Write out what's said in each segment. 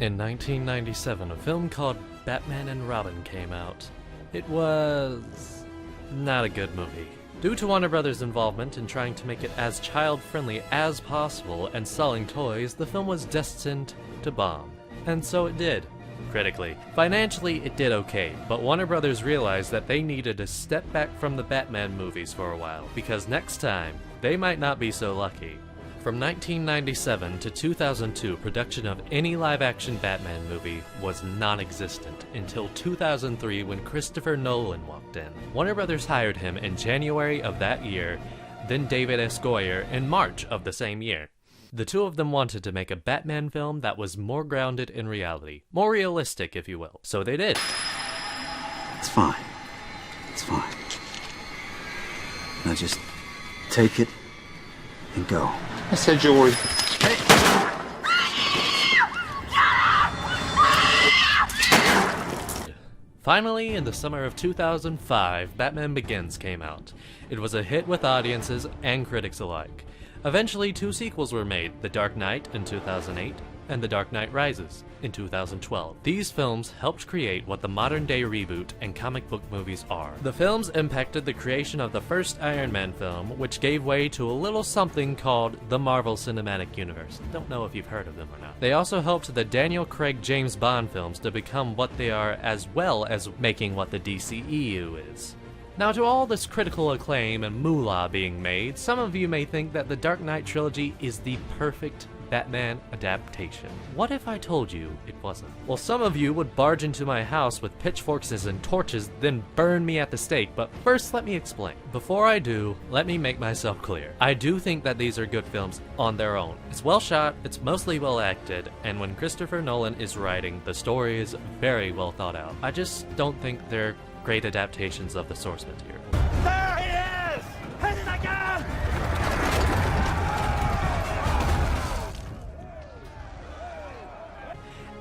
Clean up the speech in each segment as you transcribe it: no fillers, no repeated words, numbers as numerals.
In 1997, a film called Batman and Robin came out. It was not a good movie. Due to Warner Brothers' involvement in trying to make it as child-friendly as possible and selling toys, the film was destined to bomb. And so it did, critically. Financially, it did okay, but Warner Brothers realized that they needed to step back from the Batman movies for a while, because next time, they might not be so lucky. From 1997 to 2002, production of any live-action Batman movie was non-existent until 2003 when Christopher Nolan walked in. Warner Brothers hired him in January of that year, then David S. Goyer in March of the same year. The two of them wanted to make a Batman film that was more grounded in reality, more realistic if you will, so they did. It's fine. It's fine. Now just take it and go. I said jewelry. Finally, in the summer of 2005, Batman Begins came out. It was a hit with audiences and critics alike. Eventually, two sequels were made, The Dark Knight in 2008 and The Dark Knight Rises in 2012. These films helped create what the modern-day reboot and comic book movies are. The films impacted the creation of the first Iron Man film, which gave way to a little something called the Marvel Cinematic Universe. Don't know if you've heard of them or not. They also helped the Daniel Craig James Bond films to become what they are, as well as making what the DCEU is. Now, to all this critical acclaim and moolah being made, some of you may think that the Dark Knight Trilogy is the perfect Batman adaptation. What if I told you it wasn't? Well, some of you would barge into my house with pitchforks and torches, then burn me at the stake, but first let me explain. Before I do, let me make myself clear. I do think that these are good films on their own. It's well shot, it's mostly well acted, and when Christopher Nolan is writing, the story is very well thought out. I just don't think they're great adaptations of the source material. There he is! Hit it again!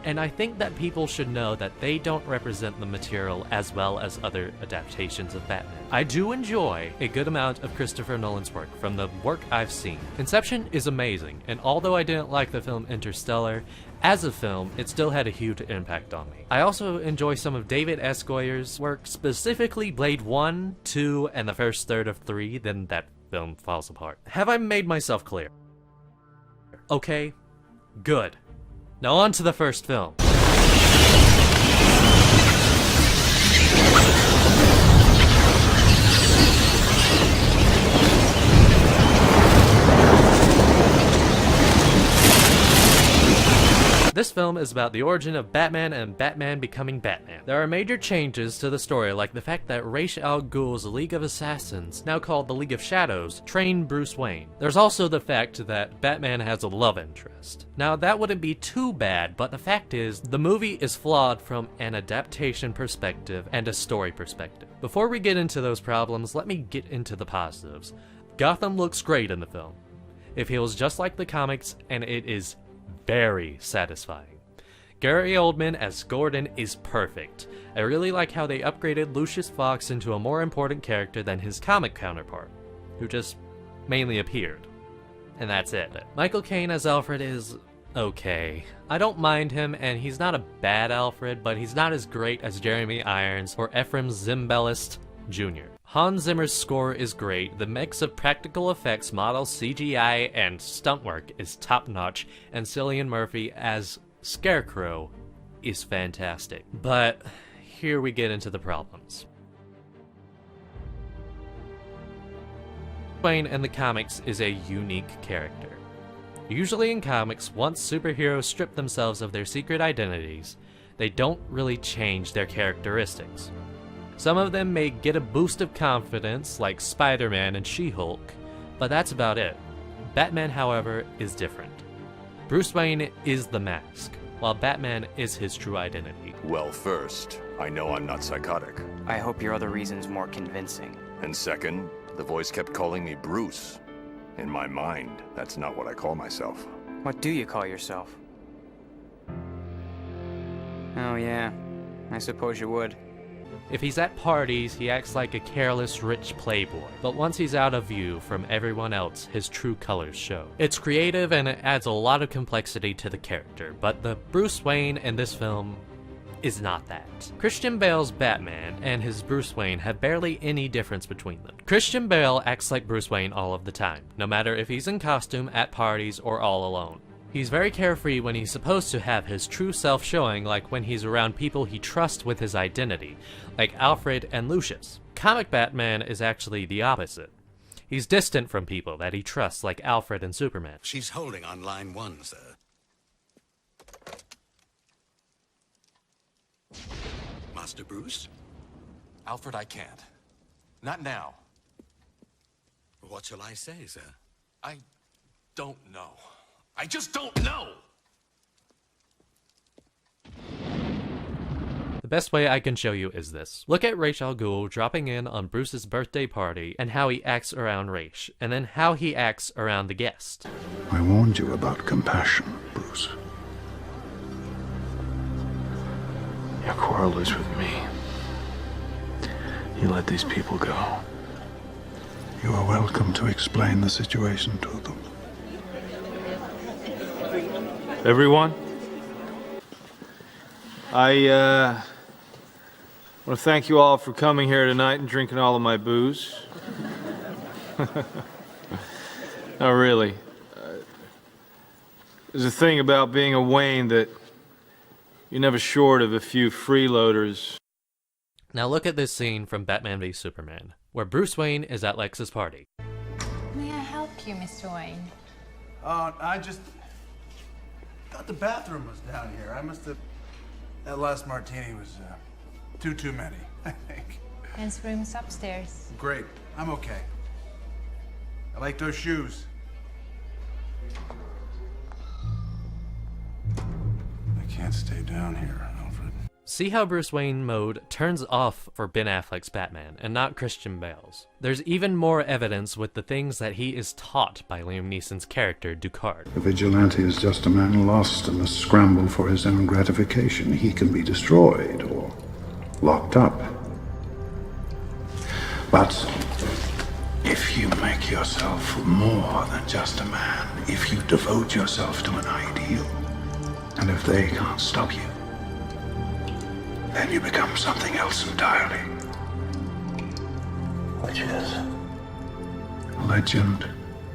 And I think that people should know that they don't represent the material as well as other adaptations of Batman. I do enjoy a good amount of Christopher Nolan's work from the work I've seen. Inception is amazing, and although I didn't like the film Interstellar, as a film, it still had a huge impact on me. I also enjoy some of David S. Goyer's work, specifically Blade 1, 2, and the first third of 3, then that film falls apart. Have I made myself clear? Okay, good. Now on to the first film. This film is about the origin of Batman and Batman becoming Batman. There are major changes to the story, like the fact that Ra's al Ghul's League of Assassins, now called the League of Shadows, train Bruce Wayne. There's also the fact that Batman has a love interest. Now that wouldn't be too bad, but the fact is, the movie is flawed from an adaptation perspective and a story perspective. Before we get into those problems, let me get into the positives. Gotham looks great in the film. It feels just like the comics, and it is very satisfying. Gary Oldman as Gordon is perfect. I really like how they upgraded Lucius Fox into a more important character than his comic counterpart, who just mainly appeared. And that's it. Michael Caine as Alfred is okay. I don't mind him, and he's not a bad Alfred, but he's not as great as Jeremy Irons or Ephraim Zimbalist Jr. Hans Zimmer's score is great, the mix of practical effects, models, CGI, and stunt work is top-notch, and Cillian Murphy as Scarecrow is fantastic. But here we get into the problems. Wayne in the comics is a unique character. Usually in comics, once superheroes strip themselves of their secret identities, they don't really change their characteristics. Some of them may get a boost of confidence, like Spider-Man and She-Hulk, but that's about it. Batman, however, is different. Bruce Wayne is the mask, while Batman is his true identity. Well, first, I know I'm not psychotic. I hope your other reason's more convincing. And second, the voice kept calling me Bruce. In my mind, that's not what I call myself. What do you call yourself? Oh yeah, I suppose you would. If he's at parties, he acts like a careless, rich playboy. But once he's out of view from everyone else, his true colors show. It's creative and it adds a lot of complexity to the character, but the Bruce Wayne in this film is not that. Christian Bale's Batman and his Bruce Wayne have barely any difference between them. Christian Bale acts like Bruce Wayne all of the time, no matter if he's in costume, at parties, or all alone. He's very carefree when he's supposed to have his true self showing, like when he's around people he trusts with his identity, like Alfred and Lucius. Comic Batman is actually the opposite. He's distant from people that he trusts, like Alfred and Superman. She's holding on line 1, sir. Master Bruce? Alfred, I can't. Not now. What shall I say, sir? I don't know. I just don't know! The best way I can show you is this. Look at Ra's al Ghul dropping in on Bruce's birthday party and how he acts around Ra's, and then how he acts around the guest. I warned you about compassion, Bruce. Your quarrel is with me. You let these people go. You are welcome to explain the situation to them. Everyone, I want to thank you all for coming here tonight and drinking all of my booze. No, really. There's a thing about being a Wayne that you're never short of a few freeloaders. Now look at this scene from Batman v Superman, where Bruce Wayne is at Lex's party. May I help you, Mr. Wayne? I just thought the bathroom was down here. I must have... That last martini was too many, I think. Men's room's upstairs. Great. I'm okay. I like those shoes. I can't stay down here, Alfred. See how Bruce Wayne mode turns off for Ben Affleck's Batman, and not Christian Bale's. There's even more evidence with the things that he is taught by Liam Neeson's character, Ducard. A vigilante is just a man lost in a scramble for his own gratification. He can be destroyed or locked up. But if you make yourself more than just a man, if you devote yourself to an ideal, and if they can't stop you, then you become something else entirely. Which is? Legend,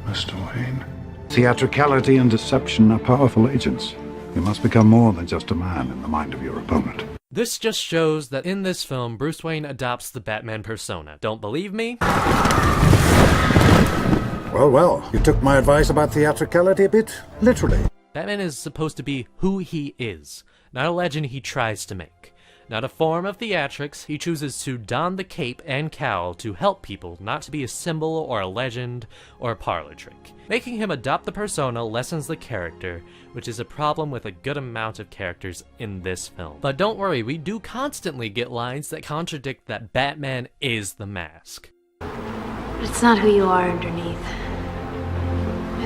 Mr. Wayne. Theatricality and deception are powerful agents. You must become more than just a man in the mind of your opponent. This just shows that in this film, Bruce Wayne adopts the Batman persona. Don't believe me? Well, you took my advice about theatricality a bit literally. Batman is supposed to be who he is, not a legend he tries to make. Not a form of theatrics, he chooses to don the cape and cowl to help people, not to be a symbol or a legend or a parlor trick. Making him adopt the persona lessens the character, which is a problem with a good amount of characters in this film. But don't worry, we do constantly get lines that contradict that Batman is the mask. But it's not who you are underneath.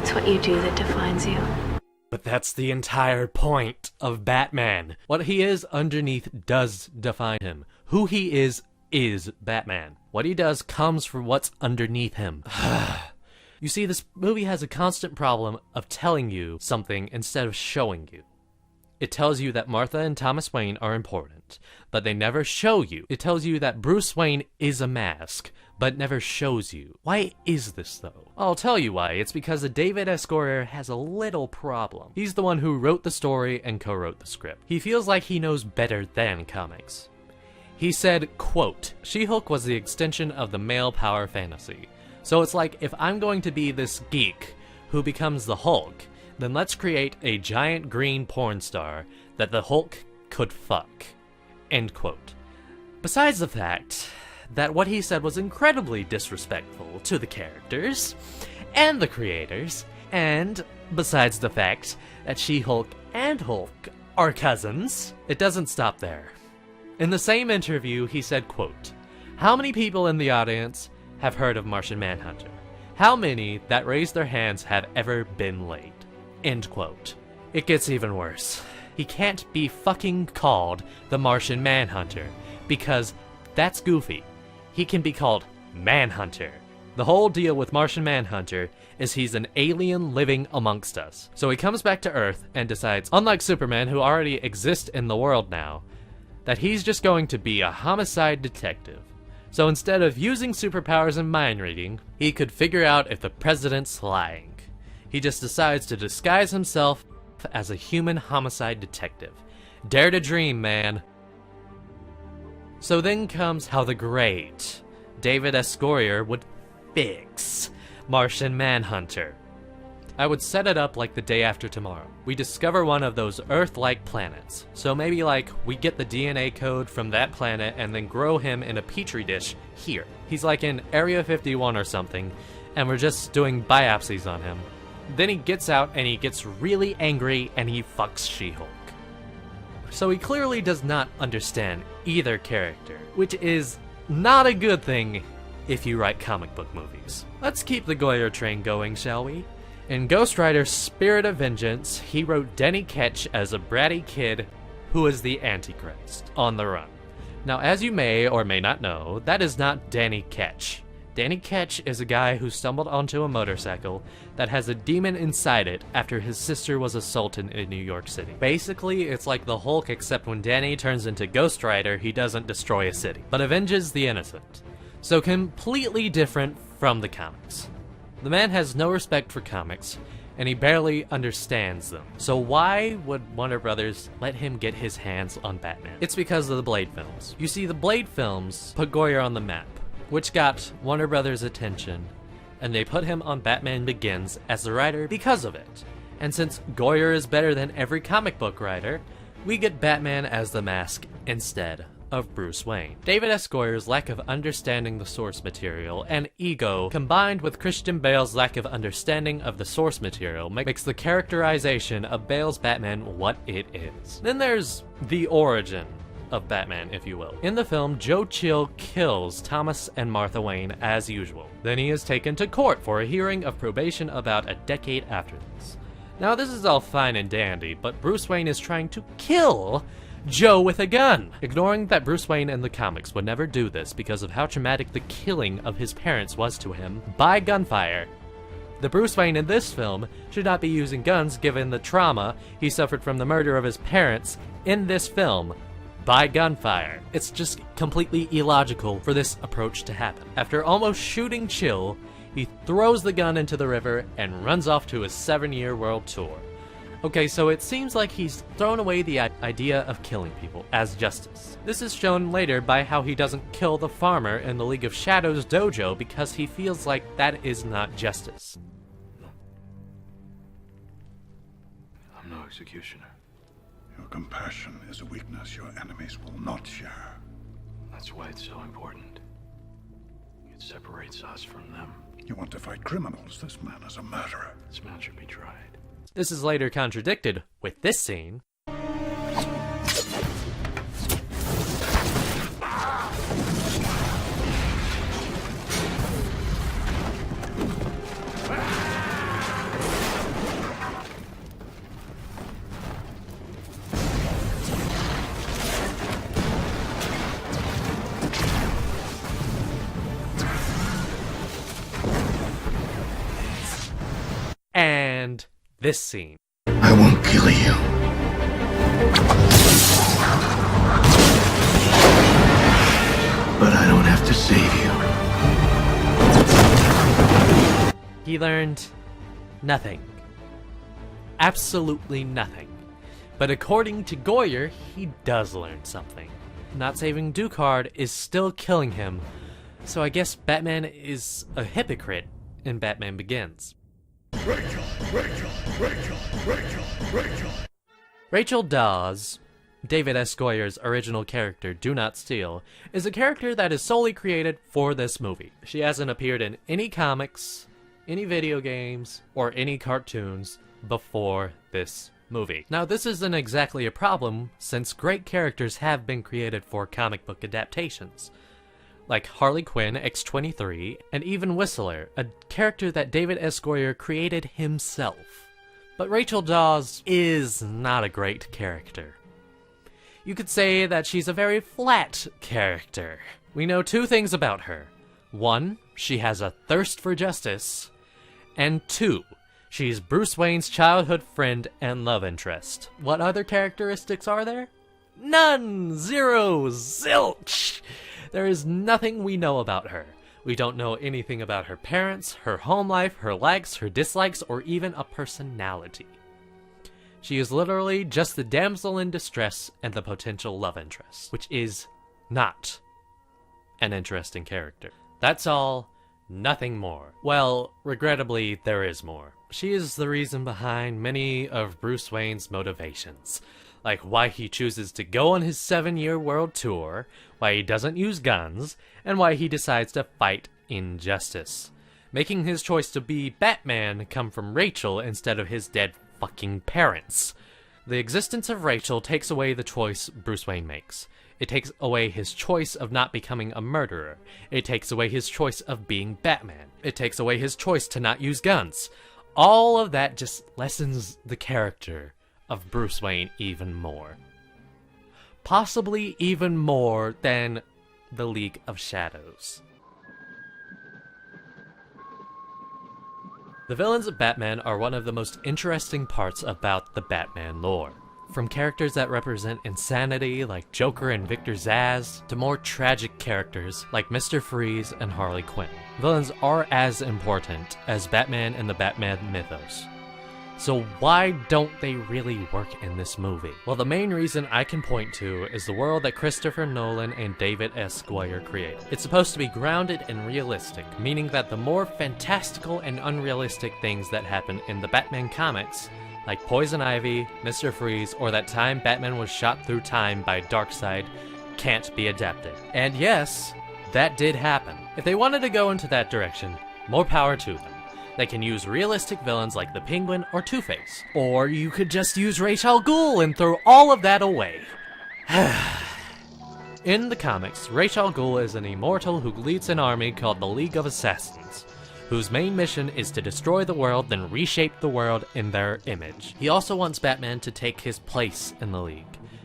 It's what you do that defines you. But that's the entire point of Batman. What he is underneath does define him. Who he is Batman. What he does comes from what's underneath him. You see, this movie has a constant problem of telling you something instead of showing you. It tells you that Martha and Thomas Wayne are important, but they never show you. It tells you that Bruce Wayne is a mask, but never shows you. Why is this, though? I'll tell you why. It's because David S. Goyer has a little problem. He's the one who wrote the story and co-wrote the script. He feels like he knows better than comics. He said, quote, "She-Hulk was the extension of the male power fantasy. So it's like, if I'm going to be this geek who becomes the Hulk, then let's create a giant green porn star that the Hulk could fuck." End quote. Besides the fact that what he said was incredibly disrespectful to the characters and the creators, and besides the fact that She-Hulk and Hulk are cousins, it doesn't stop there. In the same interview, he said, quote, "How many people in the audience have heard of Martian Manhunter? How many that raised their hands have ever been laid?" End quote. It gets even worse. He can't be fucking called the Martian Manhunter because that's goofy. He can be called Manhunter. The whole deal with Martian Manhunter is he's an alien living amongst us. So he comes back to Earth and decides, unlike Superman, who already exists in the world now, that he's just going to be a homicide detective. So instead of using superpowers and mind reading, he could figure out if the president's lying. He just decides to disguise himself as a human homicide detective. Dare to dream, man. So then comes how the great David S. Goyer would fix Martian Manhunter. I would set it up like the day after tomorrow. We discover one of those Earth-like planets. So maybe like we get the DNA code from that planet and then grow him in a petri dish here. He's like in Area 51 or something, and we're just doing biopsies on him. Then he gets out and he gets really angry and he fucks She-Hulk. So he clearly does not understand either character, which is not a good thing if you write comic book movies. Let's keep the Goyer train going, shall we? In Ghost Rider Spirit of Vengeance, he wrote Denny Ketch as a bratty kid who is the Antichrist on the run. Now, as you may or may not know, that is not Danny Ketch. Danny Ketch is a guy who stumbled onto a motorcycle that has a demon inside it after his sister was assaulted in New York City. Basically, it's like the Hulk, except when Danny turns into Ghost Rider, he doesn't destroy a city, but avenges the innocent. So completely different from the comics. The man has no respect for comics, and he barely understands them. So why would Warner Brothers let him get his hands on Batman? It's because of the Blade films. You see, the Blade films put Goyer on the map, which got Warner Brothers' attention, and they put him on Batman Begins as the writer because of it. And since Goyer is better than every comic book writer, we get Batman as the Mask instead of Bruce Wayne. David S. Goyer's lack of understanding the source material and ego, combined with Christian Bale's lack of understanding of the source material, makes the characterization of Bale's Batman what it is. Then there's the origin of Batman, if you will. In the film, Joe Chill kills Thomas and Martha Wayne as usual. Then he is taken to court for a hearing of probation about a decade after this. Now this is all fine and dandy, but Bruce Wayne is trying to kill Joe with a gun, ignoring that Bruce Wayne in the comics would never do this because of how traumatic the killing of his parents was to him by gunfire. The Bruce Wayne in this film should not be using guns given the trauma he suffered from the murder of his parents in this film by gunfire. It's just completely illogical for this approach to happen. After almost shooting Chill, he throws the gun into the river and runs off to his 7-year world tour. Okay, so it seems like he's thrown away the idea of killing people as justice. This is shown later by how he doesn't kill the farmer in the League of Shadows dojo because he feels like that is not justice. I'm no executioner. Your compassion is a weakness your enemies will not share. That's why it's so important. It separates us from them. You want to fight criminals? This man is a murderer. This man should be tried. This is later contradicted with this scene. And this scene. I won't kill you. But I don't have to save you. He learned nothing. Absolutely nothing. But according to Goyer, he does learn something. Not saving Ducard is still killing him, so I guess Batman is a hypocrite in Batman Begins. Rachel Dawes, David S. Goyer's original character, Do Not Steal, is a character that is solely created for this movie. She hasn't appeared in any comics, any video games, or any cartoons before this movie. Now, this isn't exactly a problem, since great characters have been created for comic book adaptations, like Harley Quinn, X-23, and even Whistler, a character that David S. Goyer created himself. But Rachel Dawes is not a great character. You could say that she's a very flat character. We know two things about her. One, she has a thirst for justice. And two, she's Bruce Wayne's childhood friend and love interest. What other characteristics are there? None! Zero! Zilch! There is nothing we know about her. We don't know anything about her parents, her home life, her likes, her dislikes, or even a personality. She is literally just the damsel in distress and the potential love interest, which is not an interesting character. That's all, nothing more. Well, regrettably, there is more. She is the reason behind many of Bruce Wayne's motivations, like why he chooses to go on his 7-year world tour, why he doesn't use guns, and why he decides to fight injustice, making his choice to be Batman come from Rachel instead of his dead fucking parents. The existence of Rachel takes away the choice Bruce Wayne makes. It takes away his choice of not becoming a murderer. It takes away his choice of being Batman. It takes away his choice to not use guns. All of that just lessens the character of Bruce Wayne even more. Possibly even more than the League of Shadows. The villains of Batman are one of the most interesting parts about the Batman lore. From characters that represent insanity like Joker and Victor Zsasz, to more tragic characters like Mr. Freeze and Harley Quinn. Villains are as important as Batman and the Batman mythos. So why don't they really work in this movie? Well, the main reason I can point to is the world that Christopher Nolan and David S. Goyer created. It's supposed to be grounded and realistic, meaning that the more fantastical and unrealistic things that happen in the Batman comics, like Poison Ivy, Mr. Freeze, or that time Batman was shot through time by Darkseid, can't be adapted. And yes, that did happen. If they wanted to go into that direction, more power to them. They can use realistic villains like the Penguin or Two-Face. Or you could just use Ra's al Ghul and throw all of that away. In the comics, Ra's al Ghul is an immortal who leads an army called the League of Assassins, whose main mission is to destroy the world, then reshape the world in their image. He also wants Batman to take his place in the League,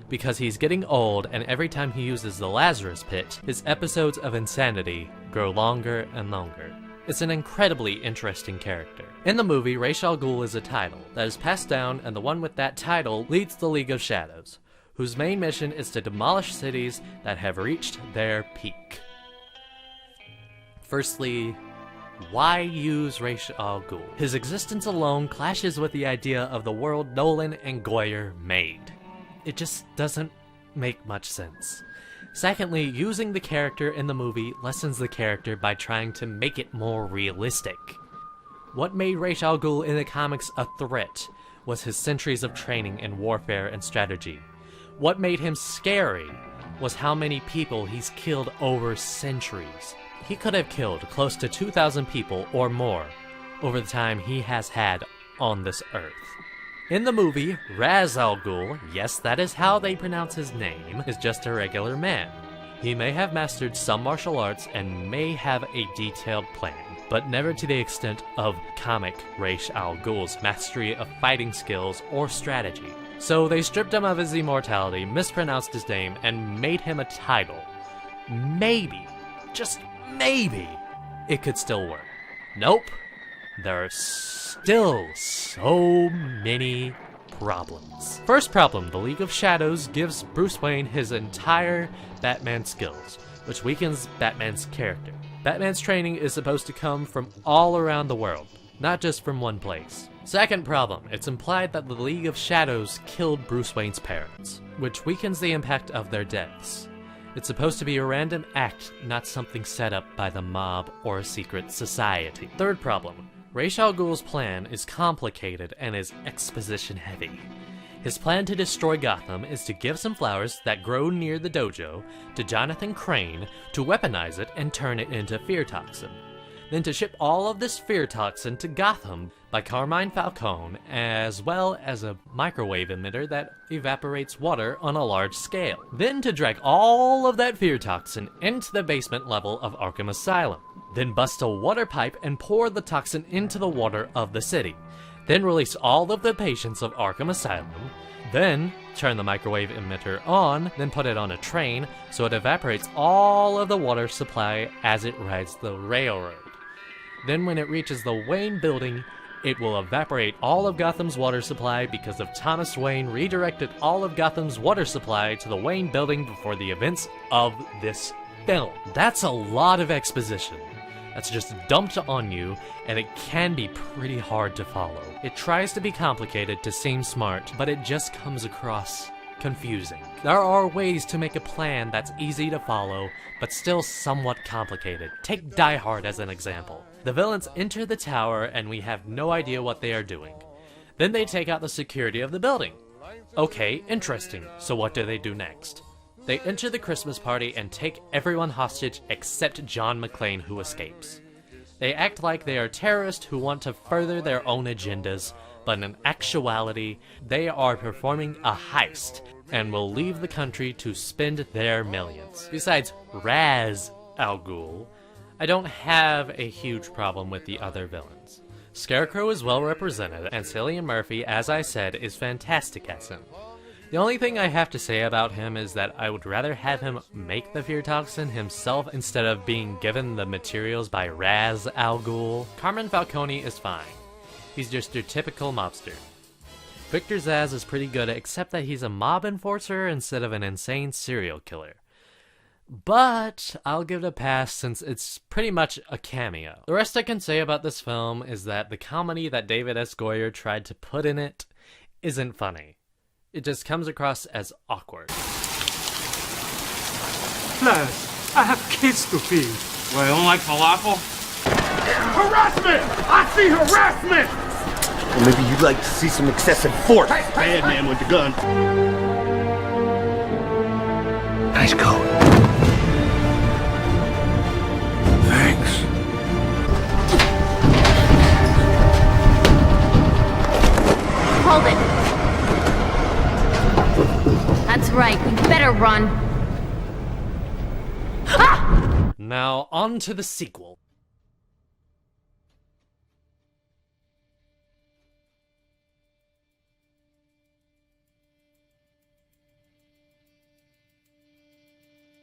because he's getting old, and every time he uses the Lazarus Pit, his episodes of insanity grow longer and longer. It's an incredibly interesting character. In the movie, Ra's al Ghul is a title that is passed down, and the one with that title leads the League of Shadows, whose main mission is to demolish cities that have reached their peak. Firstly, why use Ra's al Ghul? His existence alone clashes with the idea of the world Nolan and Goyer made. It just doesn't make much sense. Secondly, using the character in the movie lessens the character by trying to make it more realistic. What made Ra's al Ghul in the comics a threat was his centuries of training in warfare and strategy. What made him scary was how many people he's killed over centuries. He could have killed close to 2,000 people or more over the time he has had on this earth. In the movie, Ra's al Ghul, yes, that is how they pronounce his name, is just a regular man. He may have mastered some martial arts and may have a detailed plan, but never to the extent of comic Ra's al Ghul's mastery of fighting skills or strategy. So they stripped him of his immortality, mispronounced his name, and made him a title. Maybe, just maybe, it could still work. Nope. There are still so many problems. First problem, the League of Shadows gives Bruce Wayne his entire Batman skills, which weakens Batman's character. Batman's training is supposed to come from all around the world, not just from one place. Second problem, it's implied that the League of Shadows killed Bruce Wayne's parents, which weakens the impact of their deaths. It's supposed to be a random act, not something set up by the mob or a secret society. Third problem, Ra's al Ghul's plan is complicated and is exposition heavy. His plan to destroy Gotham is to give some flowers that grow near the dojo to Jonathan Crane to weaponize it and turn it into fear toxin. Then to ship all of this fear toxin to Gotham by Carmine Falcone, as well as a microwave emitter that evaporates water on a large scale. Then to drag all of that fear toxin into the basement level of Arkham Asylum. Then bust a water pipe and pour the toxin into the water of the city. Then release all of the patients of Arkham Asylum. Then, turn the microwave emitter on, then put it on a train so it evaporates all of the water supply as it rides the railroad. Then when it reaches the Wayne building, it will evaporate all of Gotham's water supply because of Thomas Wayne redirected all of Gotham's water supply to the Wayne building before the events of this film. That's a lot of exposition. That's just dumped on you, and it can be pretty hard to follow. It tries to be complicated to seem smart, but it just comes across confusing. There are ways to make a plan that's easy to follow, but still somewhat complicated. Take Die Hard as an example. The villains enter the tower, and we have no idea what they are doing. Then they take out the security of the building. Okay, interesting. So what do they do next? They enter the Christmas party and take everyone hostage except John McClane, who escapes. They act like they are terrorists who want to further their own agendas, but in actuality, they are performing a heist and will leave the country to spend their millions. Besides Ra's al Ghul, I don't have a huge problem with the other villains. Scarecrow is well represented, and Cillian Murphy, as I said, is fantastic as him. The only thing I have to say about him is that I would rather have him make the fear toxin himself instead of being given the materials by Ra's al Ghul. Carmine Falcone is fine. He's just your typical mobster. Victor Zsasz is pretty good, except that he's a mob enforcer instead of an insane serial killer. But I'll give it a pass since it's pretty much a cameo. The rest I can say about this film is that the comedy that David S. Goyer tried to put in it isn't funny. It just comes across as awkward. Flash, I have kids to feed. Well, you don't like falafel? Harassment! I see harassment! Well, maybe you'd like to see some excessive force. Bad man with the gun. Nice coat. Thanks. Hold it. That's right, we better run. Ah! Now, on to the sequel.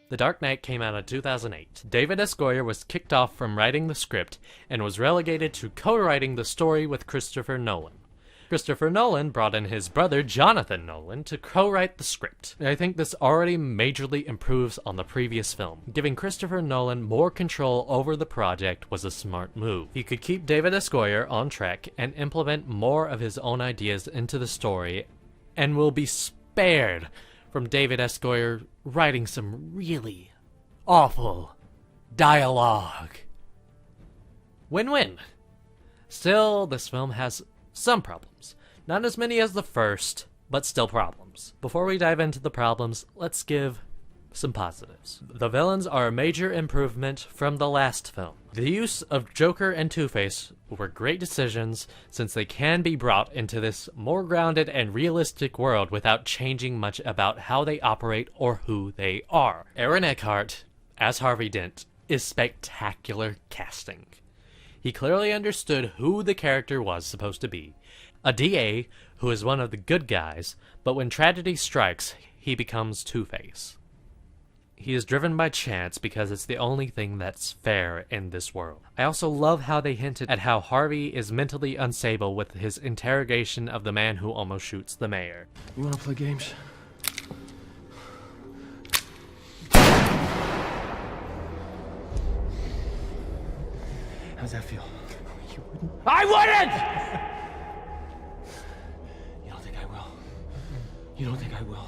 The Dark Knight came out in 2008. David S. Goyer was kicked off from writing the script and was relegated to co-writing the story with Christopher Nolan. Christopher Nolan brought in his brother Jonathan Nolan to co-write the script. I think this already majorly improves on the previous film. Giving Christopher Nolan more control over the project was a smart move. He could keep David S. Goyer on track and implement more of his own ideas into the story, and will be spared from David S. Goyer writing some really awful dialogue. Win-win. Still, this film has some problems. Not as many as the first, but still problems. Before we dive into the problems, let's give some positives. The villains are a major improvement from the last film. The use of Joker and Two-Face were great decisions since they can be brought into this more grounded and realistic world without changing much about how they operate or who they are. Aaron Eckhart, as Harvey Dent, is spectacular casting. He clearly understood who the character was supposed to be. A DA who is one of the good guys, but when tragedy strikes, he becomes Two-Face. He is driven by chance because it's the only thing that's fair in this world. I also love how they hinted at how Harvey is mentally unstable with his interrogation of the man who almost shoots the mayor. You wanna play games? How's that feel? You wouldn't? I wouldn't! You don't think I will? You don't think I will?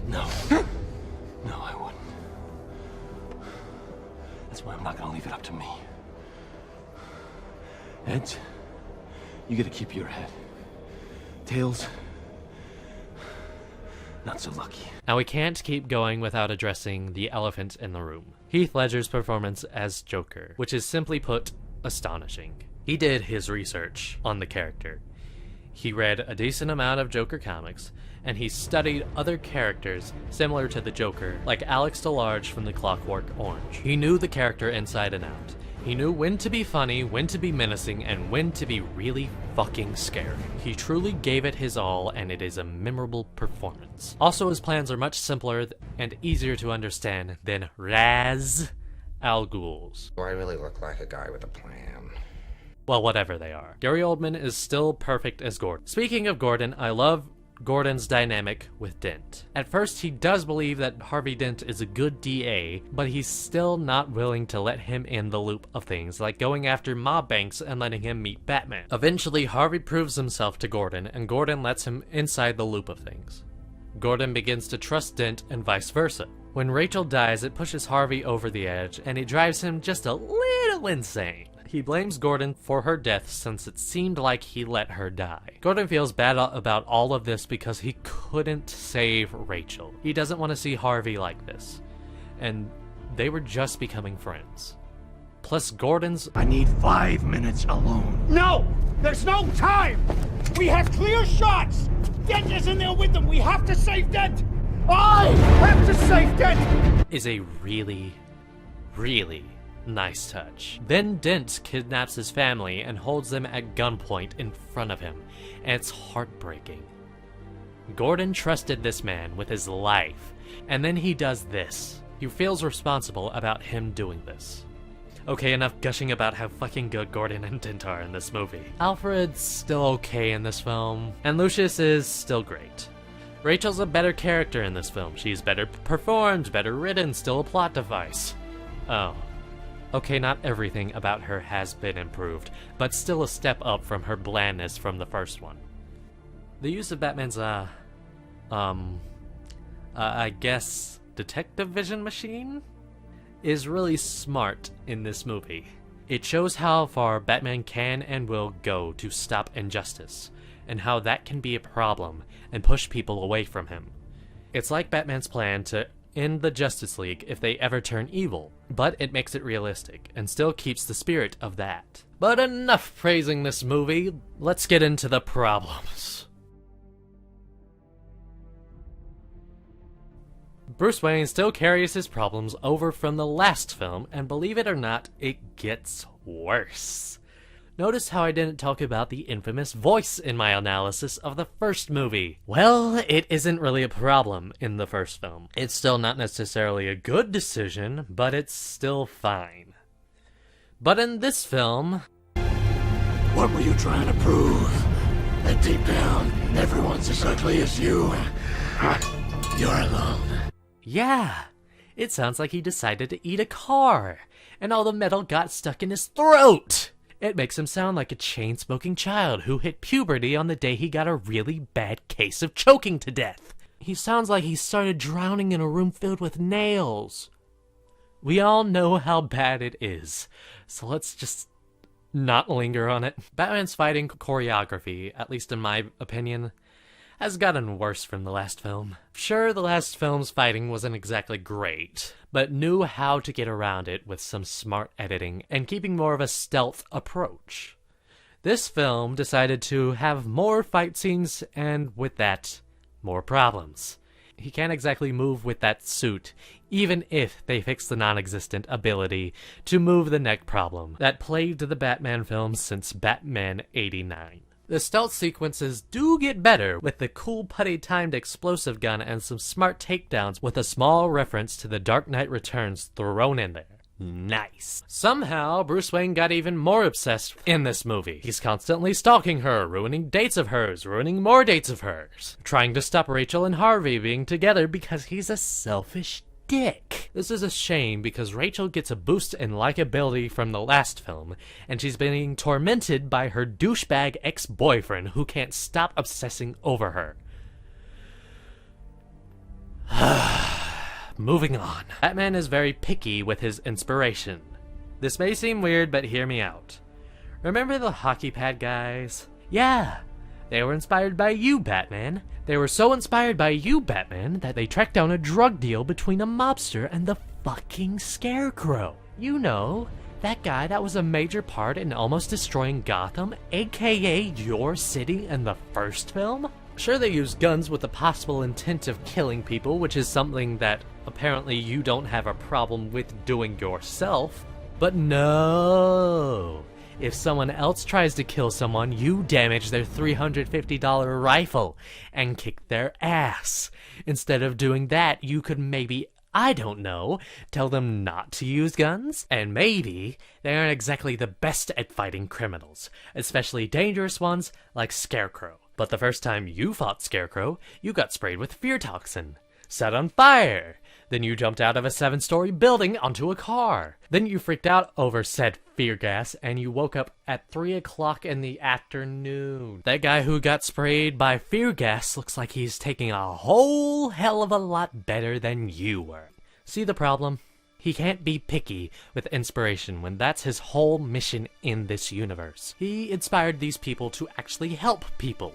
No. No, I wouldn't. That's why I'm not gonna leave it up to me. Heads, you gotta keep your head. Tails, not so lucky. Now we can't keep going without addressing the elephant in the room. Heath Ledger's performance as Joker, which is simply put, astonishing. He did his research on the character. He read a decent amount of Joker comics, and he studied other characters similar to the Joker, like Alex DeLarge from The Clockwork Orange. He knew the character inside and out. He knew when to be funny, when to be menacing, and when to be really fucking scary. He truly gave it his all, and it is a memorable performance. Also, his plans are much simpler and easier to understand than Ra's al Ghul's. Do I really look like a guy with a plan? Well, whatever they are. Gary Oldman is still perfect as Gordon. Speaking of Gordon, I love Gordon's dynamic with Dent. At first, he does believe that Harvey Dent is a good DA, but he's still not willing to let him in the loop of things, like going after mob banks and letting him meet Batman. Eventually, Harvey proves himself to Gordon, and Gordon lets him inside the loop of things. Gordon begins to trust Dent and vice versa. When Rachel dies, it pushes Harvey over the edge, and it drives him just a little insane. He blames Gordon for her death since it seemed like he let her die. Gordon feels bad about all of this because he couldn't save Rachel. He doesn't want to see Harvey like this. And they were just becoming friends. Plus Gordon's... I need 5 minutes alone. No! There's no time! We have clear shots! Dent is in there with them! We have to save Dent! I have to save Dent! Is a really, really nice touch. Then Dent kidnaps his family and holds them at gunpoint in front of him, and it's heartbreaking. Gordon trusted this man with his life, and then he does this. He feels responsible about him doing this. Okay, enough gushing about how fucking good Gordon and Dent are in this movie. Alfred's still okay in this film, and Lucius is still great. Rachel's a better character in this film. She's better performed, better written, still a plot device. Oh. Okay, not everything about her has been improved, but still a step up from her blandness from the first one. The use of Batman's, I guess, detective vision machine is really smart in this movie. It shows how far Batman can and will go to stop injustice, and how that can be a problem and push people away from him. It's like Batman's plan to end the Justice League if they ever turn evil, but it makes it realistic and still keeps the spirit of that. But enough praising this movie, let's get into the problems. Bruce Wayne still carries his problems over from the last film, and believe it or not, it gets worse. Notice how I didn't talk about the infamous voice in my analysis of the first movie. Well, it isn't really a problem in the first film. It's still not necessarily a good decision, but it's still fine. But in this film... What were you trying to prove? That deep down, everyone's as ugly as you. You're alone. Yeah, it sounds like he decided to eat a car, and all the metal got stuck in his throat. It makes him sound like a chain-smoking child who hit puberty on the day he got a really bad case of choking to death. He sounds like he started drowning in a room filled with nails. We all know how bad it is, so let's just not linger on it. Batman's fighting choreography, at least in my opinion, has gotten worse from the last film. Sure, the last film's fighting wasn't exactly great, but knew how to get around it with some smart editing and keeping more of a stealth approach. This film decided to have more fight scenes, and with that, more problems. He can't exactly move with that suit, even if they fix the non-existent ability to move the neck problem that plagued the Batman films since Batman '89. The stealth sequences do get better, with the cool putty-timed explosive gun and some smart takedowns with a small reference to The Dark Knight Returns thrown in there. Nice. Somehow, Bruce Wayne got even more obsessed in this movie. He's constantly stalking her, ruining dates of hers, ruining more dates of hers, trying to stop Rachel and Harvey being together because he's a selfish dick. This is a shame because Rachel gets a boost in likability from the last film, and she's being tormented by her douchebag ex-boyfriend who can't stop obsessing over her. Moving on. Batman is very picky with his inspiration. This may seem weird, but hear me out. Remember the hockey pad guys? Yeah, they were inspired by you, Batman. They were so inspired by you, Batman, that they tracked down a drug deal between a mobster and the fucking Scarecrow. You know, that guy that was a major part in almost destroying Gotham, aka your city in the first film? Sure, they used guns with the possible intent of killing people, which is something that apparently you don't have a problem with doing yourself. But no! If someone else tries to kill someone, you damage their $350 rifle and kick their ass. Instead of doing that, you could maybe, I don't know, tell them not to use guns? And maybe they aren't exactly the best at fighting criminals, especially dangerous ones like Scarecrow. But the first time you fought Scarecrow, you got sprayed with fear toxin, set on fire. Then you jumped out of a 7-story building onto a car. Then you freaked out over said fear gas and you woke up at 3 o'clock in the afternoon. That guy who got sprayed by fear gas looks like he's taking a whole hell of a lot better than you were. See the problem? He can't be picky with inspiration when that's his whole mission in this universe. He inspired these people to actually help people.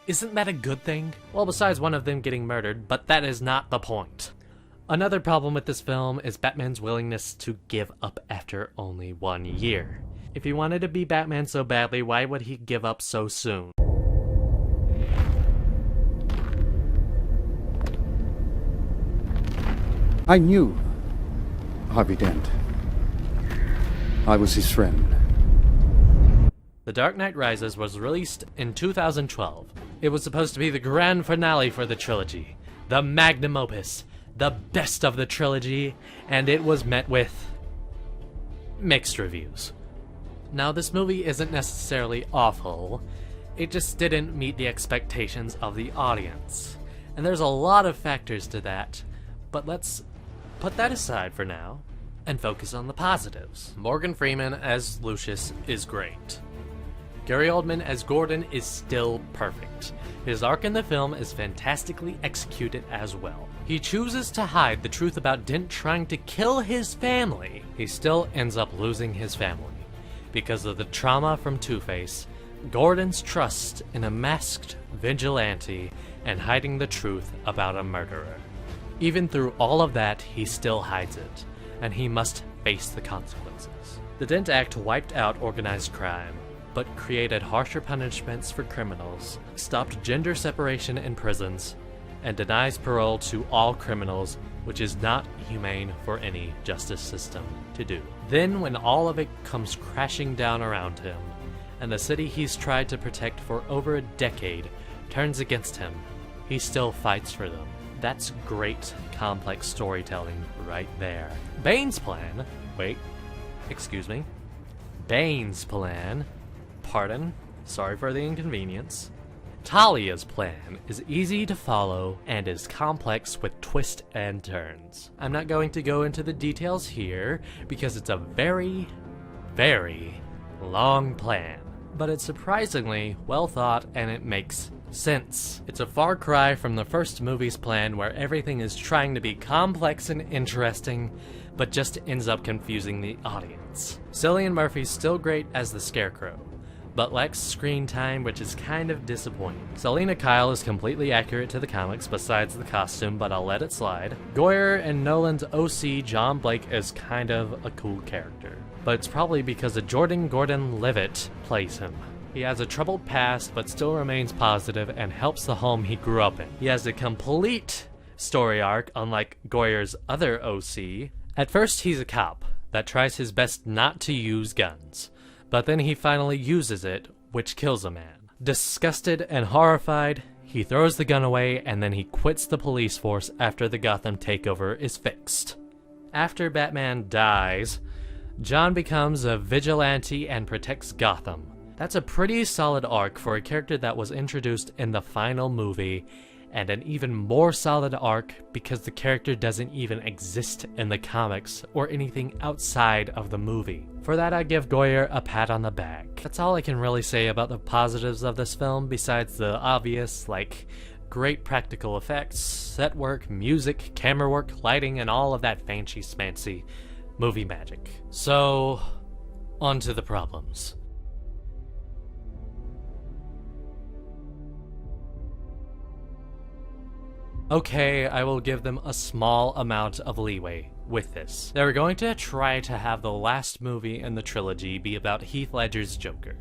Isn't that a good thing? Well, besides one of them getting murdered, but that is not the point. Another problem with this film is Batman's willingness to give up after only 1 year. If he wanted to be Batman so badly, why would he give up so soon? I knew Harvey Dent. I was his friend. The Dark Knight Rises was released in 2012. It was supposed to be the grand finale for the trilogy, the magnum opus, the best of the trilogy, and it was met with mixed reviews. Now, this movie isn't necessarily awful, it just didn't meet the expectations of the audience. And there's a lot of factors to that, but let's put that aside for now and focus on the positives. Morgan Freeman as Lucius is great. Gary Oldman as Gordon is still perfect. His arc in the film is fantastically executed as well. He chooses to hide the truth about Dent trying to kill his family. He still ends up losing his family. Because of the trauma from Two-Face, Gordon's trust in a masked vigilante, and hiding the truth about a murderer. Even through all of that, he still hides it, and he must face the consequences. The Dent Act wiped out organized crime, but created harsher punishments for criminals, stopped gender separation in prisons, and denies parole to all criminals, which is not humane for any justice system to do. Then, when all of it comes crashing down around him, and the city he's tried to protect for over a decade turns against him, he still fights for them. That's great, complex storytelling right there. Bane's plan, pardon, sorry for the inconvenience. Talia's plan is easy to follow and is complex with twists and turns. I'm not going to go into the details here because it's a very, very long plan. But it's surprisingly well thought and it makes sense. It's a far cry from the first movie's plan where everything is trying to be complex and interesting, but just ends up confusing the audience. Cillian Murphy's still great as the Scarecrow, but lacks screen time, which is kind of disappointing. Selina Kyle is completely accurate to the comics besides the costume, but I'll let it slide. Goyer and Nolan's OC John Blake is kind of a cool character, but it's probably because of Jordan Gordon-Levitt plays him. He has a troubled past, but still remains positive and helps the home he grew up in. He has a complete story arc, unlike Goyer's other OC. At first, he's a cop that tries his best not to use guns, but then he finally uses it, which kills a man. Disgusted and horrified, he throws the gun away and then he quits the police force after the Gotham takeover is fixed. After Batman dies, John becomes a vigilante and protects Gotham. That's a pretty solid arc for a character that was introduced in the final movie, and an even more solid arc because the character doesn't even exist in the comics or anything outside of the movie. For that, I give Goyer a pat on the back. That's all I can really say about the positives of this film, besides the obvious, like great practical effects, set work, music, camera work, lighting, and all of that fancy-smancy movie magic. So, on to the problems. Okay, I will give them a small amount of leeway with this. They were going to try to have the last movie in the trilogy be about Heath Ledger's Joker,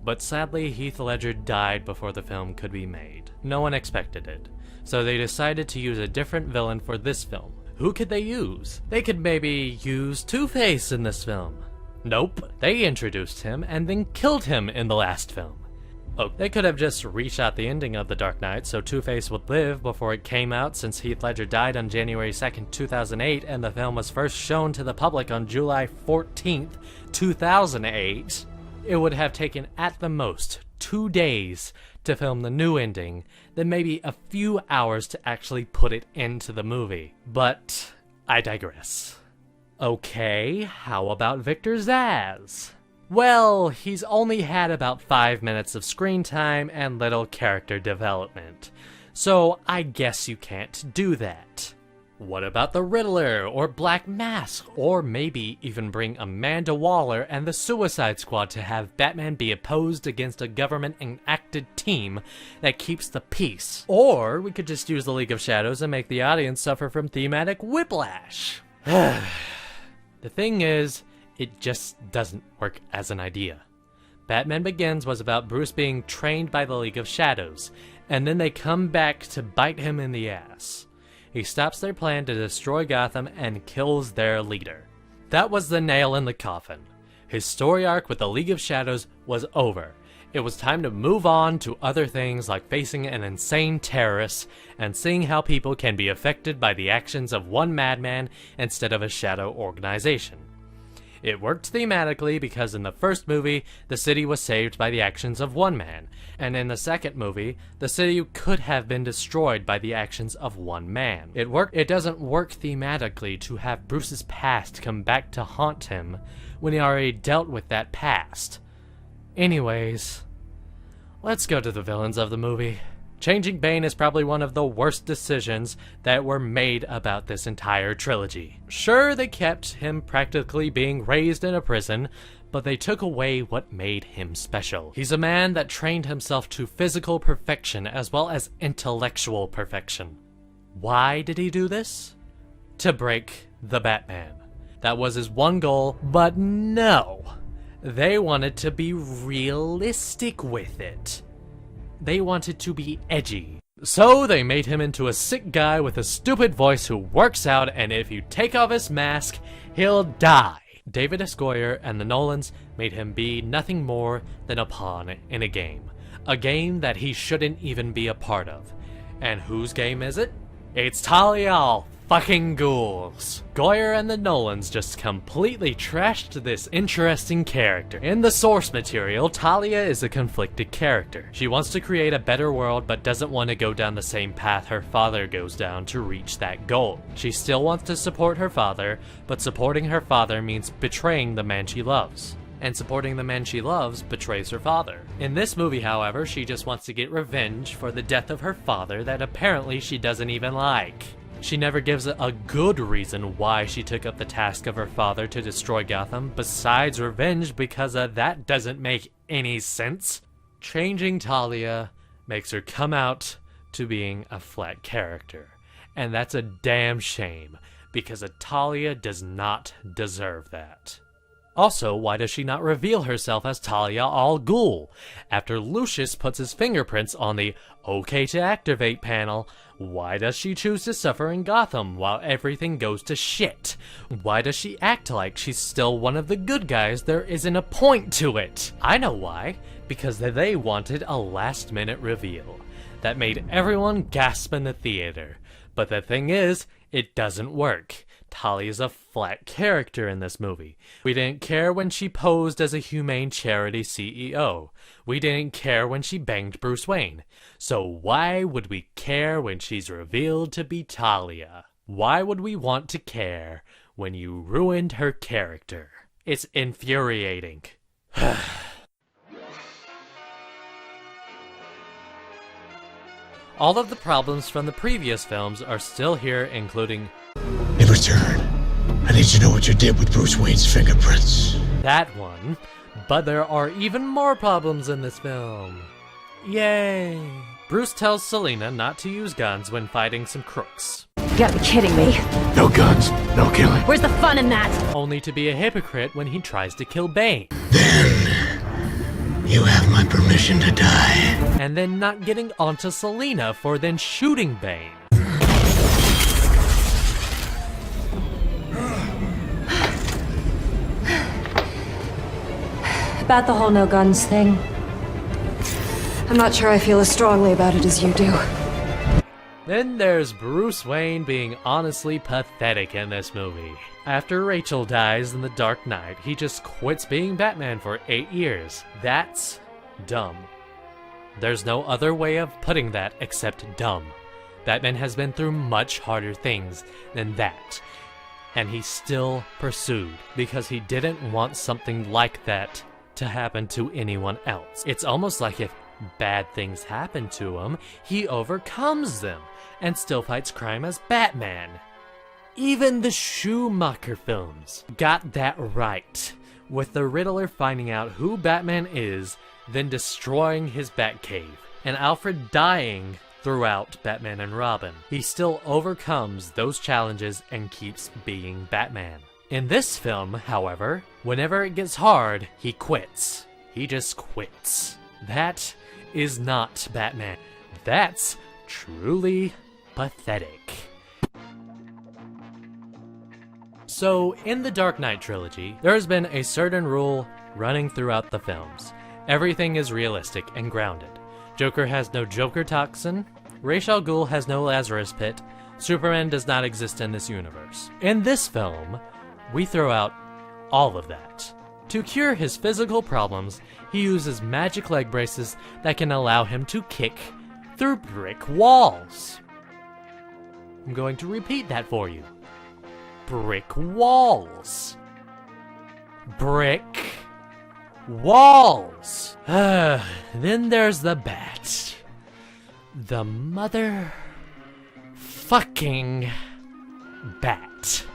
but sadly Heath Ledger died before the film could be made. No one expected it, so they decided to use a different villain for this film. Who could they use? They could maybe use Two-Face in this film. Nope, they introduced him and then killed him in the last film. Oh, they could have just reshot the ending of The Dark Knight so Two-Face would live before it came out, since Heath Ledger died on January 2nd, 2008, and the film was first shown to the public on July 14th, 2008. It would have taken at the most 2 days to film the new ending, then maybe a few hours to actually put it into the movie. But I digress. Okay, how about Victor Zsasz? Well, he's only had about 5 minutes of screen time and little character development, so I guess you can't do that. What about the Riddler, or Black Mask, or maybe even bring Amanda Waller and the Suicide Squad to have Batman be opposed against a government-enacted team that keeps the peace. Or we could just use the League of Shadows and make the audience suffer from thematic whiplash. The thing is, it just doesn't work as an idea. Batman Begins was about Bruce being trained by the League of Shadows, and then they come back to bite him in the ass. He stops their plan to destroy Gotham and kills their leader. That was the nail in the coffin. His story arc with the League of Shadows was over. It was time to move on to other things like facing an insane terrorist and seeing how people can be affected by the actions of one madman instead of a shadow organization. It worked thematically because in the first movie, the city was saved by the actions of one man, and in the second movie, the city could have been destroyed by the actions of one man. It doesn't work thematically to have Bruce's past come back to haunt him when he already dealt with that past. Anyways, let's go to the villains of the movie. Changing Bane is probably one of the worst decisions that were made about this entire trilogy. Sure, they kept him practically being raised in a prison, but they took away what made him special. He's a man that trained himself to physical perfection as well as intellectual perfection. Why did he do this? To break the Batman. That was his one goal, but no! They wanted to be realistic with it. They wanted to be edgy. So they made him into a sick guy with a stupid voice who works out, and if you take off his mask, he'll die. David S. Goyer and the Nolans made him be nothing more than a pawn in a game. A game that he shouldn't even be a part of. And whose game is it? It's Talia al fucking Ghul's. Goyer and the Nolans just completely trashed this interesting character. In the source material, Talia is a conflicted character. She wants to create a better world but doesn't want to go down the same path her father goes down to reach that goal. She still wants to support her father, but supporting her father means betraying the man she loves. And supporting the man she loves betrays her father. In this movie, however, she just wants to get revenge for the death of her father that apparently she doesn't even like. She never gives a good reason why she took up the task of her father to destroy Gotham, besides revenge, because that doesn't make any sense. Changing Talia makes her come out to being a flat character. And that's a damn shame, because Talia does not deserve that. Also, why does she not reveal herself as Talia al Ghul? After Lucius puts his fingerprints on the OK to activate panel, why does she choose to suffer in Gotham while everything goes to shit? Why does she act like she's still one of the good guys? There isn't a point to it. I know why. Because they wanted a last-minute reveal that made everyone gasp in the theater. But the thing is, it doesn't work. Talia's a flat character in this movie. We didn't care when she posed as a humane charity CEO. We didn't care when she banged Bruce Wayne. So why would we care when she's revealed to be Talia? Why would we want to care when you ruined her character? It's infuriating. All of the problems from the previous films are still here, including in return, I need to know what you did with Bruce Wayne's fingerprints. That one, but there are even more problems in this film. Yay! Bruce tells Selina not to use guns when fighting some crooks. You gotta be kidding me. No guns, no killing. Where's the fun in that? Only to be a hypocrite when he tries to kill Bane. Then, you have my permission to die. And then not getting onto Selina for then shooting Bane. About the whole no guns thing. I'm not sure I feel as strongly about it as you do. Then there's Bruce Wayne being honestly pathetic in this movie. After Rachel dies in The Dark Knight, he just quits being Batman for 8 years. That's dumb. There's no other way of putting that except dumb. Batman has been through much harder things than that. And he still pursued because he didn't want something like that to happen to anyone else. It's almost like if bad things happen to him, he overcomes them and still fights crime as Batman. Even the Schumacher films got that right, with the Riddler finding out who Batman is, then destroying his Batcave, and Alfred dying throughout Batman and Robin. He still overcomes those challenges and keeps being Batman. In this film, however, whenever it gets hard, he quits. He just quits. That is not Batman. That's truly pathetic. So, in the Dark Knight trilogy, there has been a certain rule running throughout the films. Everything is realistic and grounded. Joker has no Joker toxin, Ra's al Ghul has no Lazarus Pit, Superman does not exist in this universe. In this film, we throw out all of that. To cure his physical problems, he uses magic leg braces that can allow him to kick through brick walls. I'm going to repeat that for you. Brick walls. Brick walls. Then there's the bat. The mother fucking bat.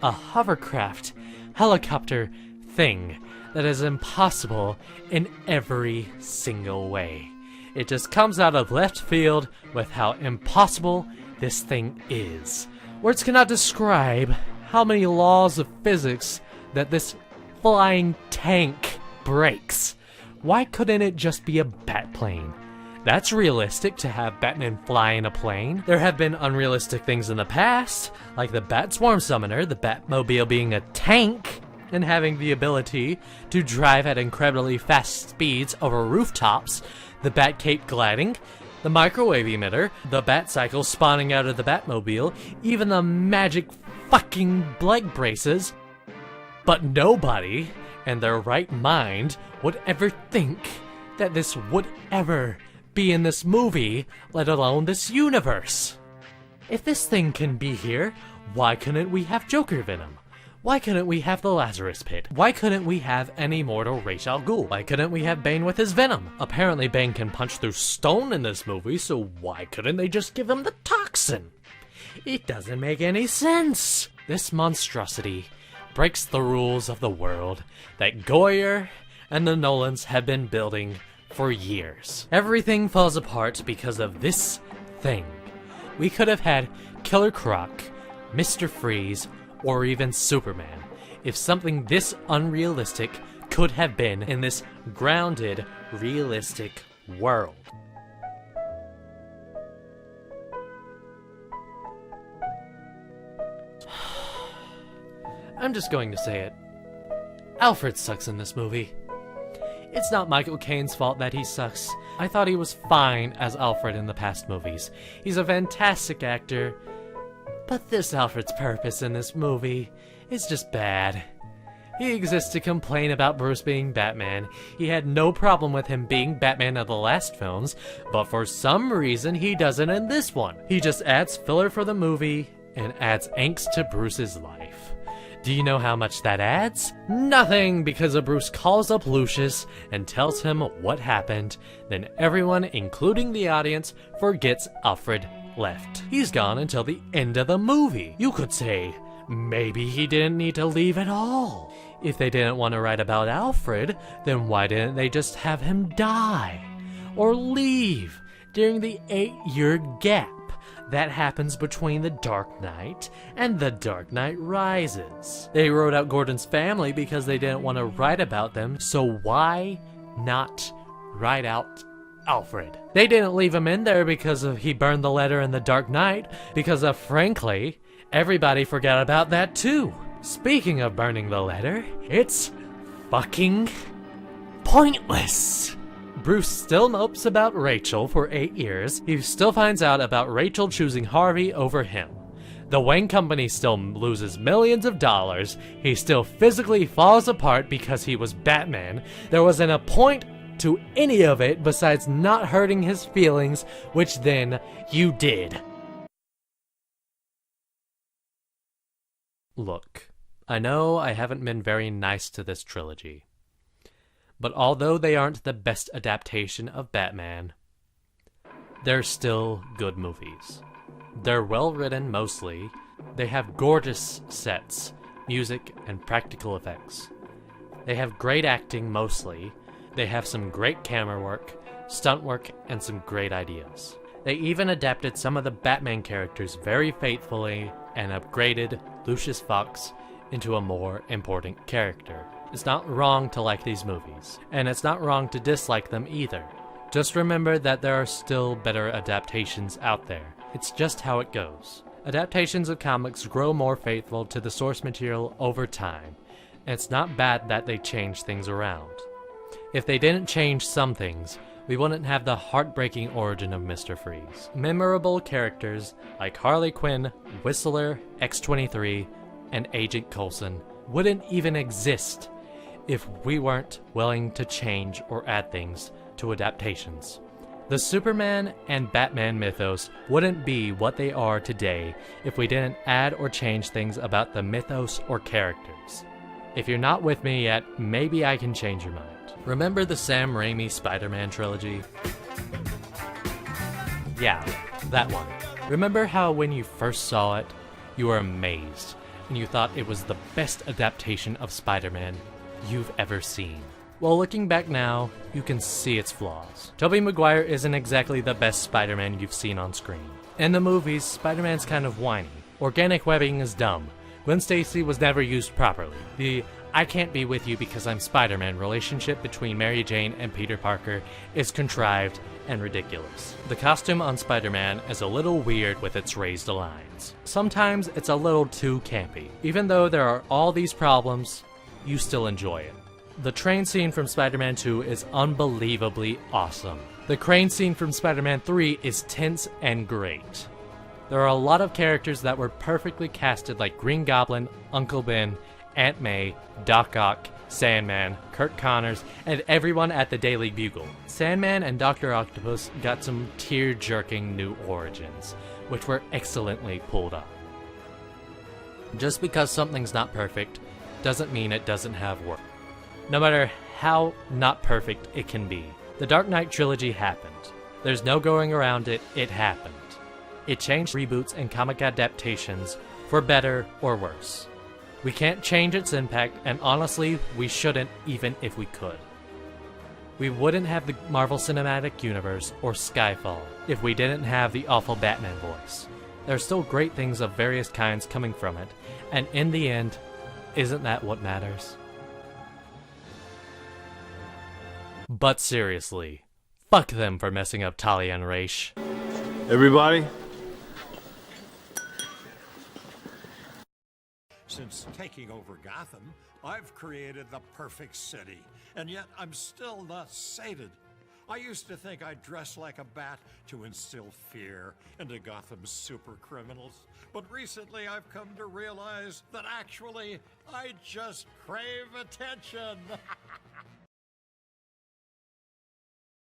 A hovercraft helicopter thing that is impossible in every single way. It just comes out of left field with how impossible this thing is. Words cannot describe how many laws of physics that this flying tank breaks. Why couldn't it just be a bat plane? That's realistic to have Batman fly in a plane. There have been unrealistic things in the past, like the Bat Swarm Summoner, the Batmobile being a tank, and having the ability to drive at incredibly fast speeds over rooftops, the Batcape gliding, the microwave emitter, the Batcycle spawning out of the Batmobile, even the magic fucking leg braces. But nobody in their right mind would ever think that this would ever be in this movie, let alone this universe. If this thing can be here, why couldn't we have Joker Venom? Why couldn't we have the Lazarus Pit? Why couldn't we have an immortal Ra's al Ghul? Why couldn't we have Bane with his venom? Apparently Bane can punch through stone in this movie, so why couldn't they just give him the toxin? It doesn't make any sense. This monstrosity breaks the rules of the world that Goyer and the Nolans have been building for years. Everything falls apart because of this thing. We could have had Killer Croc, Mr. Freeze, or even Superman, if something this unrealistic could have been in this grounded, realistic world. I'm just going to say it. Alfred sucks in this movie. It's not Michael Caine's fault that he sucks. I thought he was fine as Alfred in the past movies. He's a fantastic actor, but this Alfred's purpose in this movie is just bad. He exists to complain about Bruce being Batman. He had no problem with him being Batman of the last films, but for some reason he doesn't in this one. He just adds filler for the movie and adds angst to Bruce's life. Do you know how much that adds? Nothing, because Bruce calls up Lucius and tells him what happened. Then everyone, including the audience, forgets Alfred left. He's gone until the end of the movie. You could say, maybe he didn't need to leave at all. If they didn't want to write about Alfred, then why didn't they just have him die? Or leave during the 8-year gap that happens between The Dark Knight and The Dark Knight Rises? They wrote out Gordon's family because they didn't want to write about them, so why not write out Alfred? They didn't leave him in there because he burned the letter in The Dark Knight, because frankly, everybody forgot about that too. Speaking of burning the letter, it's fucking pointless. Bruce still mopes about Rachel for 8 years. He still finds out about Rachel choosing Harvey over him. The Wayne Company still loses millions of dollars. He still physically falls apart because he was Batman. There wasn't a point to any of it besides not hurting his feelings, which then you did. Look, I know I haven't been very nice to this trilogy, but although they aren't the best adaptation of Batman, they're still good movies. They're well written mostly. They have gorgeous sets, music, and practical effects. They have great acting mostly. They have some great camera work, stunt work, and some great ideas. They even adapted some of the Batman characters very faithfully and upgraded Lucius Fox into a more important character. It's not wrong to like these movies, and it's not wrong to dislike them either. Just remember that there are still better adaptations out there. It's just how it goes. Adaptations of comics grow more faithful to the source material over time, and it's not bad that they change things around. If they didn't change some things, we wouldn't have the heartbreaking origin of Mr. Freeze. Memorable characters like Harley Quinn, Whistler, X-23, and Agent Coulson wouldn't even exist if we weren't willing to change or add things to adaptations. The Superman and Batman mythos wouldn't be what they are today if we didn't add or change things about the mythos or characters. If you're not with me yet, maybe I can change your mind. Remember the Sam Raimi Spider-Man trilogy? Yeah, that one. Remember how when you first saw it, you were amazed, and you thought it was the best adaptation of Spider-Man you've ever seen? Well, looking back now, you can see its flaws. Tobey Maguire isn't exactly the best Spider-Man you've seen on screen. In the movies, Spider-Man's kind of whiny. Organic webbing is dumb. Gwen Stacy was never used properly. The I can't be with you because I'm Spider-Man relationship between Mary Jane and Peter Parker is contrived and ridiculous. The costume on Spider-Man is a little weird with its raised lines. Sometimes it's a little too campy. Even though there are all these problems, you still enjoy it. The train scene from Spider-Man 2 is unbelievably awesome. The crane scene from Spider-Man 3 is tense and great. There are a lot of characters that were perfectly casted like Green Goblin, Uncle Ben, Aunt May, Doc Ock, Sandman, Kirk Connors, and everyone at the Daily Bugle. Sandman and Dr. Octopus got some tear-jerking new origins, which were excellently pulled off. Just because something's not perfect doesn't mean it doesn't have work. No matter how not perfect it can be. The Dark Knight trilogy happened. There's no going around it, it happened. It changed reboots and comic adaptations for better or worse. We can't change its impact, and honestly, we shouldn't even if we could. We wouldn't have the Marvel Cinematic Universe or Skyfall if we didn't have the awful Batman voice. There are still great things of various kinds coming from it, and in the end, isn't that what matters? But seriously, fuck them for messing up Talia and Raish. Everybody? Since taking over Gotham, I've created the perfect city, and yet I'm still not sated. I used to think I'd dress like a bat to instill fear into Gotham's super criminals, but recently I've come to realize that actually I just crave attention.